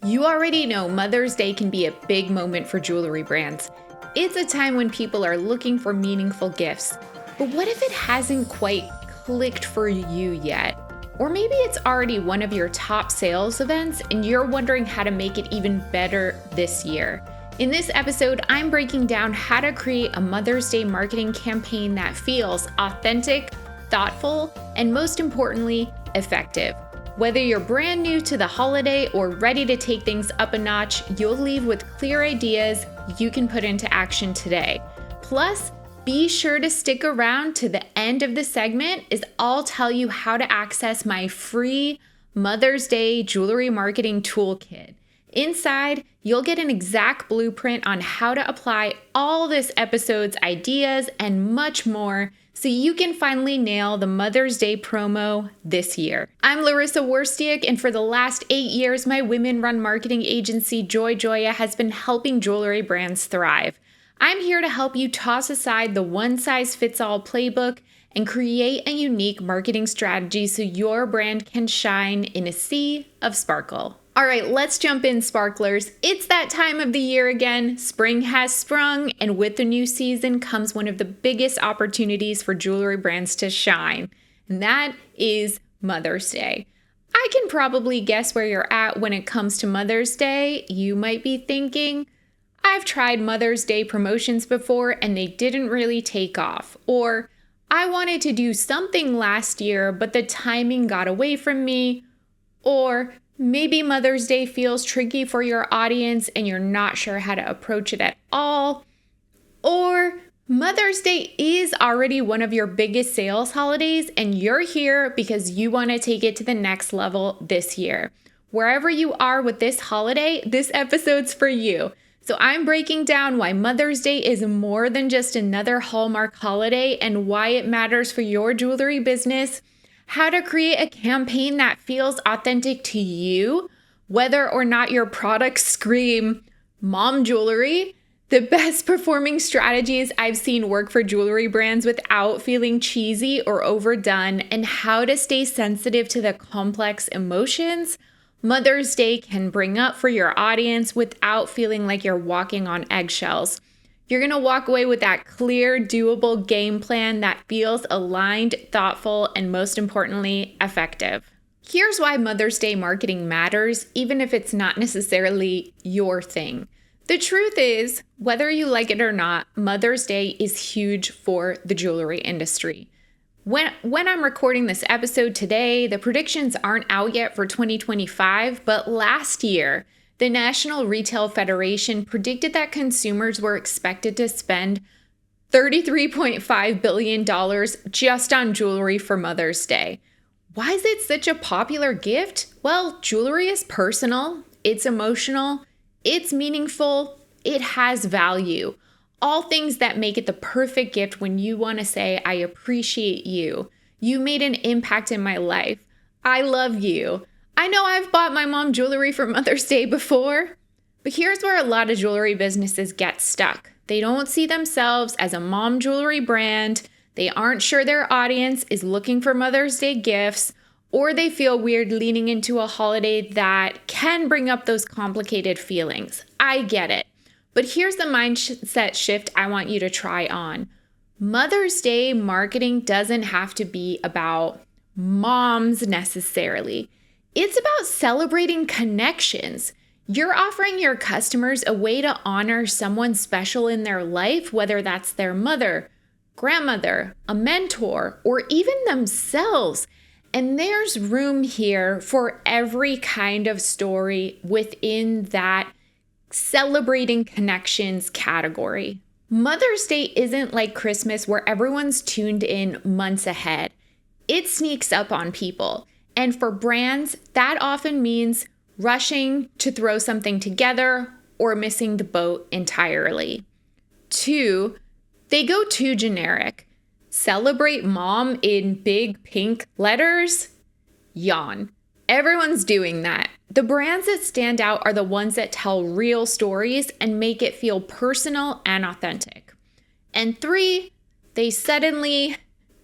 You already know Mother's Day can be a big moment for jewelry brands. It's a time when people are looking for meaningful gifts. But what if it hasn't quite clicked for you yet? Or maybe it's already one of your top sales events and you're wondering how to make it even better this year. In this episode, I'm breaking down how to create a Mother's Day marketing campaign that feels authentic, thoughtful, and most importantly, effective. Whether you're brand new to the holiday or ready to take things up a notch, you'll leave with clear ideas you can put into action today. Plus, be sure to stick around to the end of the segment as I'll tell you how to access my free Mother's Day jewelry marketing toolkit. Inside, you'll get an exact blueprint on how to apply all this episode's ideas and much more so you can finally nail the Mother's Day promo this year. I'm Larissa Worstiak, and for the last 8 years, my women-run marketing agency, Joy Joya, has been helping jewelry brands thrive. I'm here to help you toss aside the one-size-fits-all playbook and create a unique marketing strategy so your brand can shine in a sea of sparkle. All right, let's jump in, sparklers. It's that time of the year again. Spring has sprung, and with the new season comes one of the biggest opportunities for jewelry brands to shine, and that is Mother's Day. I can probably guess where you're at when it comes to Mother's Day. You might be thinking, I've tried Mother's Day promotions before and they didn't really take off. Or, I wanted to do something last year, but the timing got away from me. Or, maybe Mother's Day feels tricky for your audience and you're not sure how to approach it at all. Or Mother's Day is already one of your biggest sales holidays and you're here because you want to take it to the next level this year. Wherever you are with this holiday, this episode's for you. So I'm breaking down why Mother's Day is more than just another Hallmark holiday and why it matters for your jewelry business, how to create a campaign that feels authentic to you, whether or not your products scream mom jewelry, the best performing strategies I've seen work for jewelry brands without feeling cheesy or overdone, and how to stay sensitive to the complex emotions Mother's Day can bring up for your audience without feeling like you're walking on eggshells. You're going to walk away with that clear, doable game plan that feels aligned, thoughtful, and most importantly, effective. Here's why Mother's Day marketing matters, even if it's not necessarily your thing. The truth is, whether you like it or not, Mother's Day is huge for the jewelry industry. When I'm recording this episode today, the predictions aren't out yet for 2025, but last year, the National Retail Federation predicted that consumers were expected to spend $33.5 billion just on jewelry for Mother's Day. Why is it such a popular gift? Well, jewelry is personal, it's emotional, it's meaningful, it has value. All things that make it the perfect gift when you want to say, I appreciate you. You made an impact in my life. I love you. I know I've bought my mom jewelry for Mother's Day before, but here's where a lot of jewelry businesses get stuck. They don't see themselves as a mom jewelry brand, they aren't sure their audience is looking for Mother's Day gifts, or they feel weird leaning into a holiday that can bring up those complicated feelings. I get it. But here's the mindset shift I want you to try on. Mother's Day marketing doesn't have to be about moms necessarily. It's about celebrating connections. You're offering your customers a way to honor someone special in their life, whether that's their mother, grandmother, a mentor, or even themselves. And there's room here for every kind of story within that celebrating connections category. Mother's Day isn't like Christmas where everyone's tuned in months ahead. It sneaks up on people. And for brands, that often means rushing to throw something together or missing the boat entirely. 2, they go too generic. Celebrate mom in big pink letters? Yawn. Everyone's doing that. The brands that stand out are the ones that tell real stories and make it feel personal and authentic. And 3, they suddenly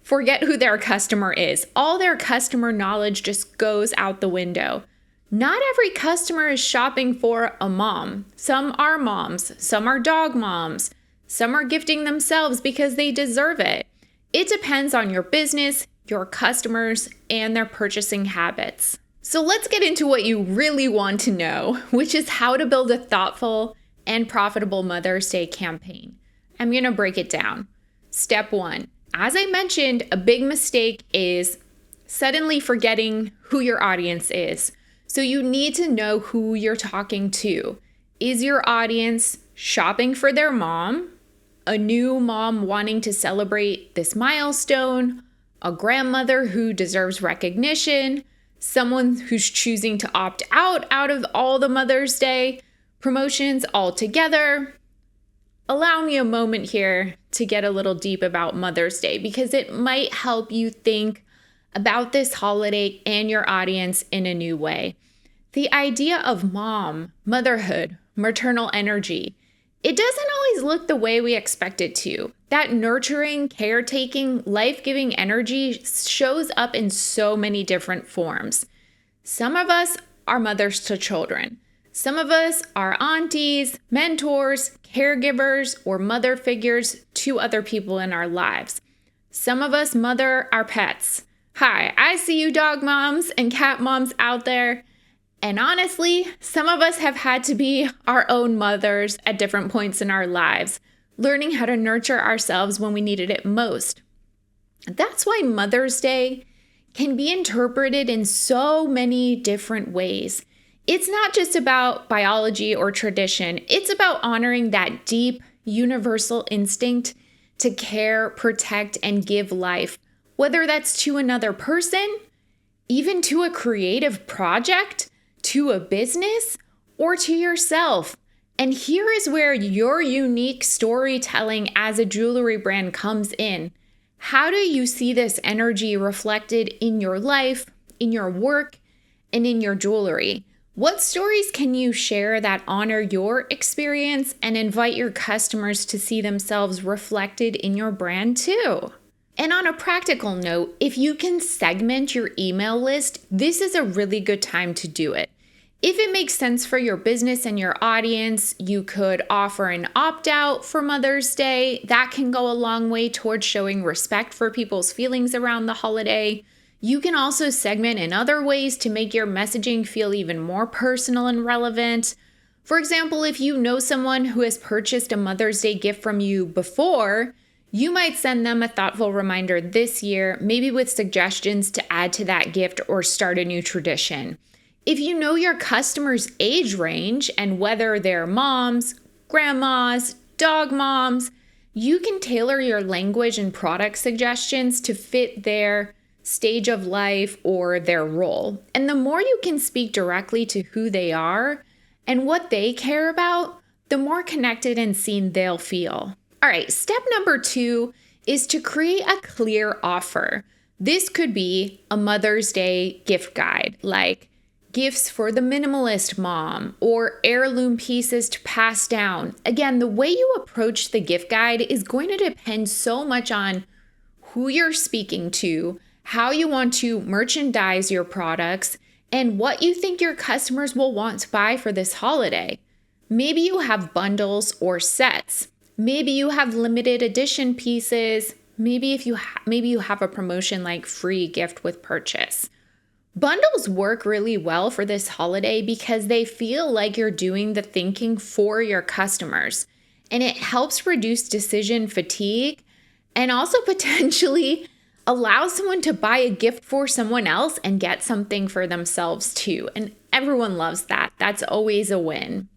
forget who their customer is. All their customer knowledge just goes out the window. Not every customer is shopping for a mom. Some are moms, some are dog moms, some are gifting themselves because they deserve it. It depends on your business, your customers, and their purchasing habits. So let's get into what you really want to know, which is how to build a thoughtful and profitable Mother's Day campaign. I'm going to break it down. Step 1. As I mentioned, a big mistake is suddenly forgetting who your audience is. So you need to know who you're talking to. Is your audience shopping for their mom, a new mom wanting to celebrate this milestone, a grandmother who deserves recognition, someone who's choosing to opt out of all the Mother's Day promotions altogether? Allow me a moment here to get a little deep about Mother's Day because it might help you think about this holiday and your audience in a new way. The idea of mom, motherhood, maternal energy, it doesn't always look the way we expect it to. That nurturing, caretaking, life-giving energy shows up in so many different forms. Some of us are mothers to children. Some of us are aunties, mentors, caregivers, or mother figures to other people in our lives. Some of us mother our pets. Hi, I see you dog moms and cat moms out there. And honestly, some of us have had to be our own mothers at different points in our lives, learning how to nurture ourselves when we needed it most. That's why Mother's Day can be interpreted in so many different ways. It's not just about biology or tradition. It's about honoring that deep, universal instinct to care, protect, and give life, whether that's to another person, even to a creative project, to a business, or to yourself. And here is where your unique storytelling as a jewelry brand comes in. How do you see this energy reflected in your life, in your work, and in your jewelry? What stories can you share that honor your experience and invite your customers to see themselves reflected in your brand too? And on a practical note, if you can segment your email list, this is a really good time to do it. If it makes sense for your business and your audience, you could offer an opt-out for Mother's Day. That can go a long way towards showing respect for people's feelings around the holiday. You can also segment in other ways to make your messaging feel even more personal and relevant. For example, if you know someone who has purchased a Mother's Day gift from you before, you might send them a thoughtful reminder this year, maybe with suggestions to add to that gift or start a new tradition. If you know your customers' age range and whether they're moms, grandmas, dog moms, you can tailor your language and product suggestions to fit their stage of life or their role. And the more you can speak directly to who they are and what they care about, the more connected and seen they'll feel. All right, step number 2 is to create a clear offer. This could be a Mother's Day gift guide, like gifts for the minimalist mom or heirloom pieces to pass down. Again, the way you approach the gift guide is going to depend so much on who you're speaking to, how you want to merchandise your products, and what you think your customers will want to buy for this holiday. Maybe you have bundles or sets. Maybe you have limited edition pieces. Maybe you have a promotion like free gift with purchase. Bundles work really well for this holiday because they feel like you're doing the thinking for your customers, and it helps reduce decision fatigue and also potentially allow someone to buy a gift for someone else and get something for themselves too. And everyone loves that. That's always a win.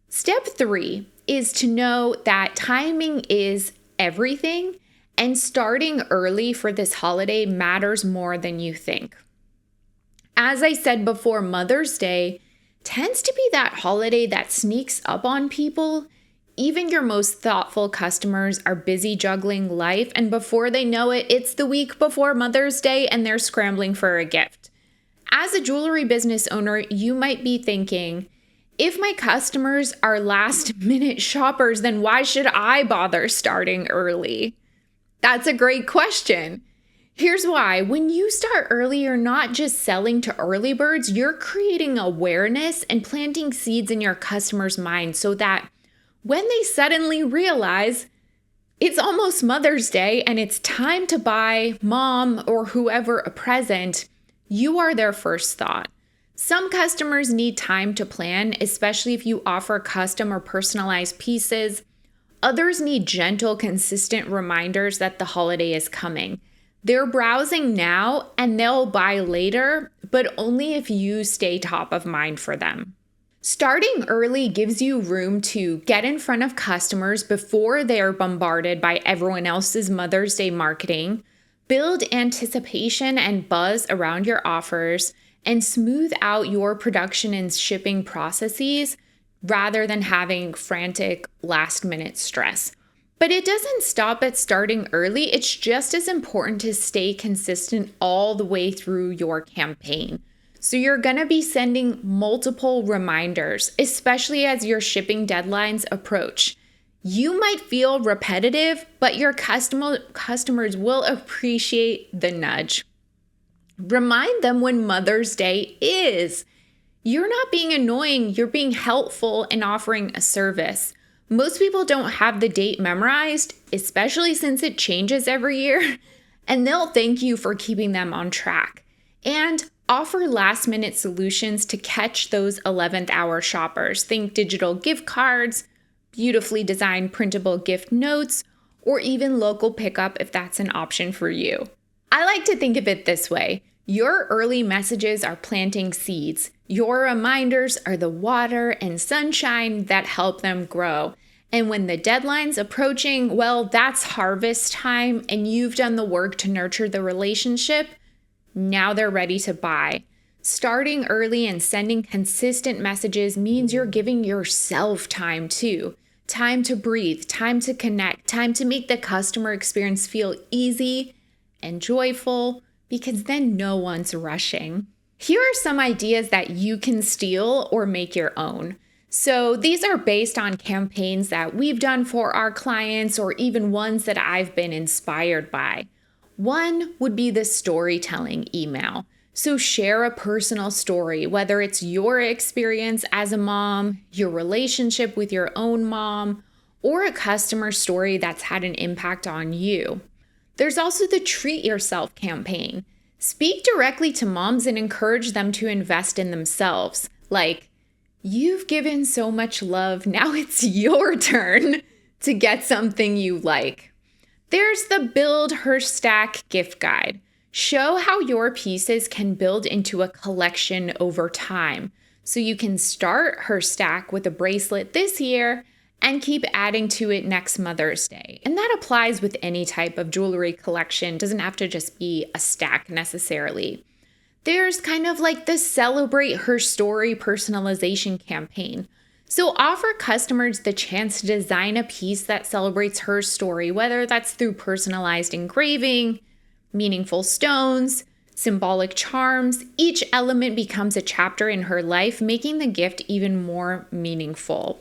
Step 3 is to know that timing is everything, and starting early for this holiday matters more than you think. As I said before, Mother's Day tends to be that holiday that sneaks up on people. Even your most thoughtful customers are busy juggling life, and before they know it, it's the week before Mother's Day and they're scrambling for a gift. As a jewelry business owner, you might be thinking, if my customers are last-minute shoppers, then why should I bother starting early? That's a great question. Here's why. When you start early, you're not just selling to early birds, you're creating awareness and planting seeds in your customers' minds so that when they suddenly realize it's almost Mother's Day and it's time to buy mom or whoever a present, you are their first thought. Some customers need time to plan, especially if you offer custom or personalized pieces. Others need gentle, consistent reminders that the holiday is coming. They're browsing now and they'll buy later, but only if you stay top of mind for them. Starting early gives you room to get in front of customers before they are bombarded by everyone else's Mother's Day marketing, build anticipation and buzz around your offers, and smooth out your production and shipping processes rather than having frantic last-minute stress. But it doesn't stop at starting early. It's just as important to stay consistent all the way through your campaign. So you're going to be sending multiple reminders, especially as your shipping deadlines approach. You might feel repetitive, but your customers will appreciate the nudge. Remind them when Mother's Day is. You're not being annoying, you're being helpful and offering a service. Most people don't have the date memorized, especially since it changes every year, and they'll thank you for keeping them on track. And offer last-minute solutions to catch those 11th hour shoppers. Think digital gift cards, beautifully designed printable gift notes, or even local pickup if that's an option for you. I like to think of it this way. Your early messages are planting seeds. Your reminders are the water and sunshine that help them grow. And when the deadline's approaching, well, that's harvest time and you've done the work to nurture the relationship. Now they're ready to buy. Starting early and sending consistent messages means you're giving yourself time too. Time to breathe, time to connect, time to make the customer experience feel easy and joyful, because then no one's rushing. Here are some ideas that you can steal or make your own. So these are based on campaigns that we've done for our clients or even ones that I've been inspired by. One would be the storytelling email. So share a personal story, whether it's your experience as a mom, your relationship with your own mom, or a customer story that's had an impact on you. There's also the Treat Yourself campaign. Speak directly to moms and encourage them to invest in themselves. Like, you've given so much love, now it's your turn to get something you like. There's the Build Her Stack gift guide. Show how your pieces can build into a collection over time. So you can start her stack with a bracelet this year and keep adding to it next Mother's Day. And that applies with any type of jewelry collection. It doesn't have to just be a stack necessarily. There's kind of like the Celebrate Her Story personalization campaign. So offer customers the chance to design a piece that celebrates her story, whether that's through personalized engraving, meaningful stones, symbolic charms. Each element becomes a chapter in her life, making the gift even more meaningful.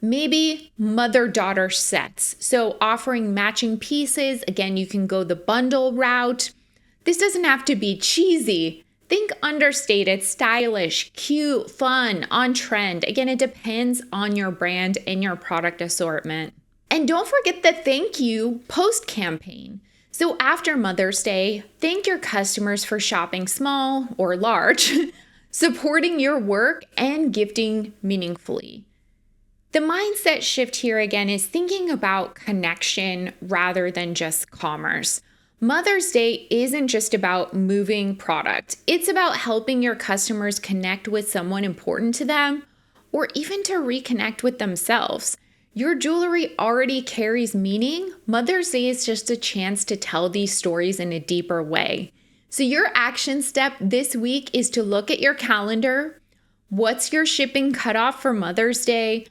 Maybe mother-daughter sets. So offering matching pieces. Again, you can go the bundle route. This doesn't have to be cheesy. Think understated, stylish, cute, fun, on trend. Again, it depends on your brand and your product assortment. And don't forget the thank you post campaign. So after Mother's Day, thank your customers for shopping small or large, supporting your work, and gifting meaningfully. The mindset shift here again is thinking about connection rather than just commerce. Mother's Day isn't just about moving product. It's about helping your customers connect with someone important to them or even to reconnect with themselves. Your jewelry already carries meaning. Mother's Day is just a chance to tell these stories in a deeper way. So your action step this week is to look at your calendar. What's your shipping cutoff for Mother's Day?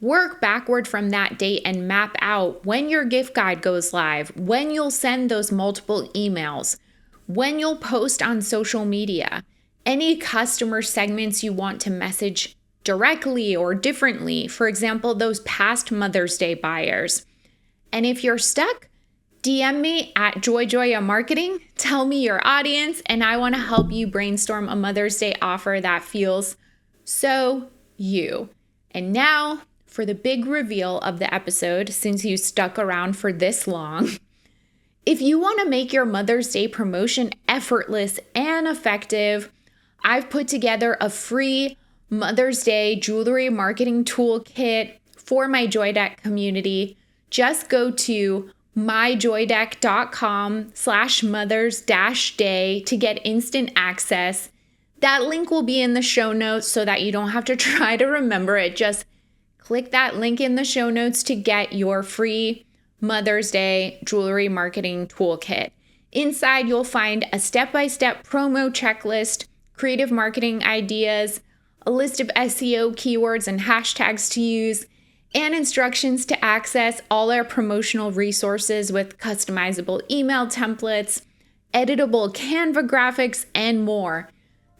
Work backward from that date and map out when your gift guide goes live, when you'll send those multiple emails, when you'll post on social media, any customer segments you want to message directly or differently, for example, those past Mother's Day buyers. And if you're stuck, DM me at JoyJoya Marketing. Tell me your audience, and I want to help you brainstorm a Mother's Day offer that feels so you. And now for the big reveal of the episode, since you stuck around for this long. If you want to make your Mother's Day promotion effortless and effective, I've put together a free Mother's Day jewelry marketing toolkit for my Joy Deck community. Just go to myjoydeck.com/mothers-day to get instant access. That link will be in the show notes so that you don't have to try to remember it. Just click that link in the show notes to get your free Mother's Day jewelry marketing toolkit. Inside, you'll find a step-by-step promo checklist, creative marketing ideas, a list of SEO keywords and hashtags to use, and instructions to access all our promotional resources with customizable email templates, editable Canva graphics, and more.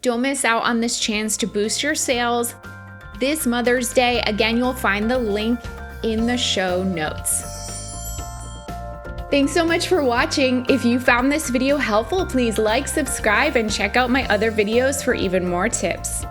Don't miss out on this chance to boost your sales this Mother's Day. Again, you'll find the link in the show notes. Thanks so much for watching. If you found this video helpful, please like, subscribe, and check out my other videos for even more tips.